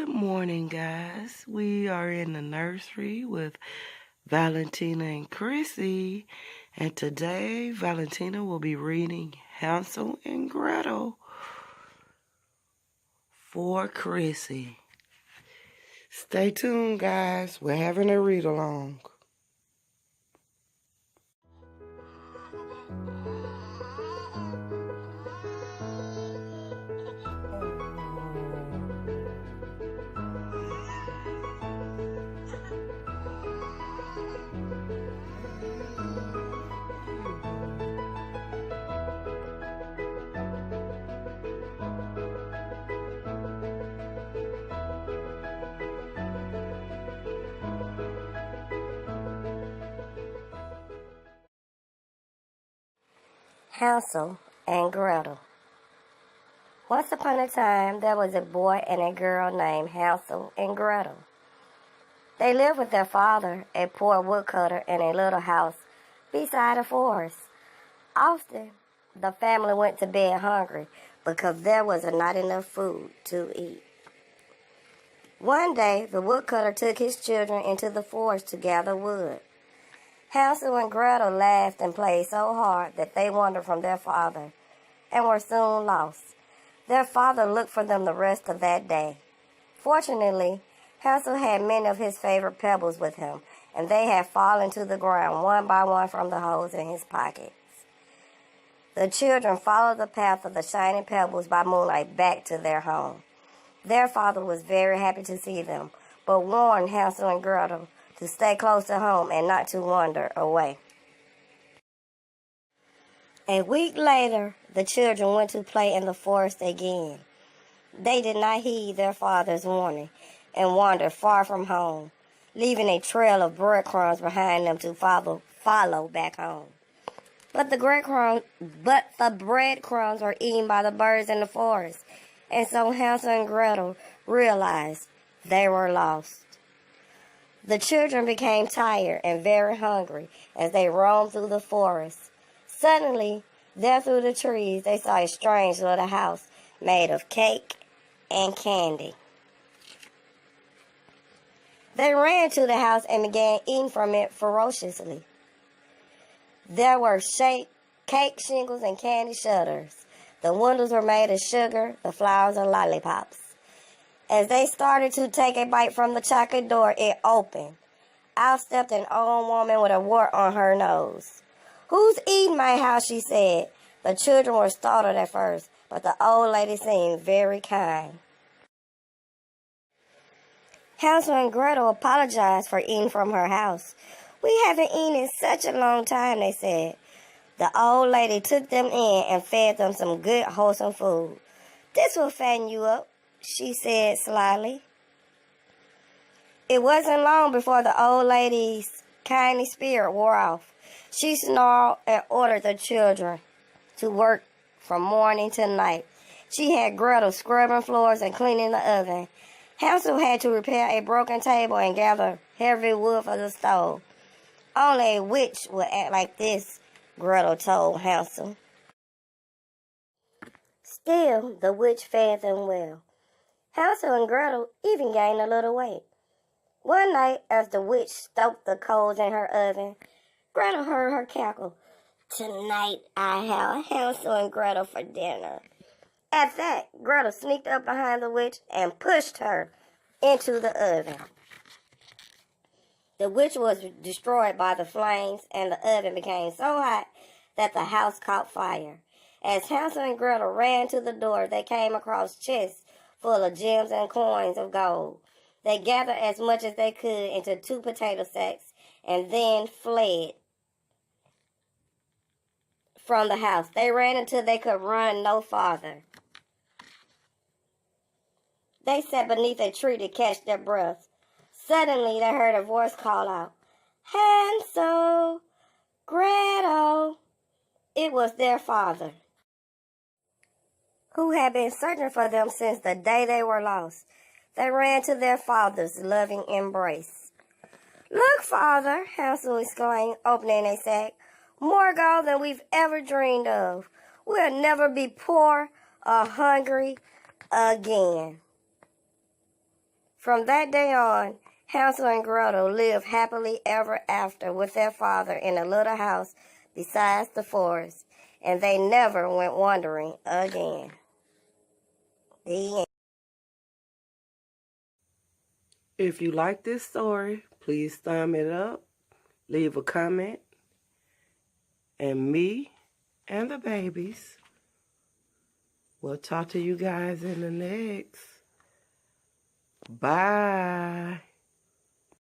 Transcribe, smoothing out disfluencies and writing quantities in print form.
Good morning, guys. We are in the nursery with Valentina and Chrissy, and today Valentina will be reading Hansel and Gretel for Chrissy. Stay tuned, guys. We're having a read along. Hansel and Gretel. Once upon a time, there was a boy and a girl named Hansel and Gretel. They lived with their father, a poor woodcutter, in a little house beside a forest. Often, the family went to bed hungry because there was not enough food to eat. One day, the woodcutter took his children into the forest to gather wood. Hansel and Gretel laughed and played so hard that they wandered from their father and were soon lost. Their father looked for them the rest of that day. Fortunately, Hansel had many of his favorite pebbles with him, and they had fallen to the ground one by one from the holes in his pockets. The children followed the path of the shining pebbles by moonlight back to their home. Their father was very happy to see them, but warned Hansel and Gretel to stay close to home and not to wander away. A week later, the children went to play in the forest again. They did not heed their father's warning and wandered far from home, leaving a trail of breadcrumbs behind them to follow back home. But the breadcrumbs were eaten by the birds in the forest, and so Hansel and Gretel realized they were lost. The children became tired and very hungry as they roamed through the forest. Suddenly, there through the trees, they saw a strange little house made of cake and candy. They ran to the house and began eating from it ferociously. There were cake shingles and candy shutters. The windows were made of sugar, the flowers of lollipops. As they started to take a bite from the chocolate door, it opened. Out stepped an old woman with a wart on her nose. "Who's eating my house?" she said. The children were startled at first, but the old lady seemed very kind. Hansel and Gretel apologized for eating from her house. "We haven't eaten in such a long time," they said. The old lady took them in and fed them some good, wholesome food. "This will fatten you up," she said slyly. It wasn't long before the old lady's kindly spirit wore off. She snarled and ordered the children to work from morning to night. She had Gretel scrubbing floors and cleaning the oven. Hansel had to repair a broken table and gather heavy wood for the stove. "Only a witch would act like this," Gretel told Hansel. Still, the witch fed them well. Hansel and Gretel even gained a little weight. One night, as the witch stoked the coals in her oven, Gretel heard her cackle. "Tonight I have Hansel and Gretel for dinner." At that, Gretel sneaked up behind the witch and pushed her into the oven. The witch was destroyed by the flames, and the oven became so hot that the house caught fire. As Hansel and Gretel ran to the door, they came across chests full of gems and coins of gold. They gathered as much as they could into 2 potato sacks and then fled from the house. They ran until they could run no farther. They sat beneath a tree to catch their breath. Suddenly, they heard a voice call out, "Hansel, Gretel." It was their father, who had been searching for them since the day they were lost. They ran to their father's loving embrace. "Look, Father," Hansel exclaimed, opening a sack. "More gold than we've ever dreamed of. We'll never be poor or hungry again." From that day on, Hansel and Gretel lived happily ever after with their father in a little house beside the forest, and they never went wandering again. The end. If you like this story, please thumb it up, leave a comment, and me and the babies will talk to you guys in the next. Bye.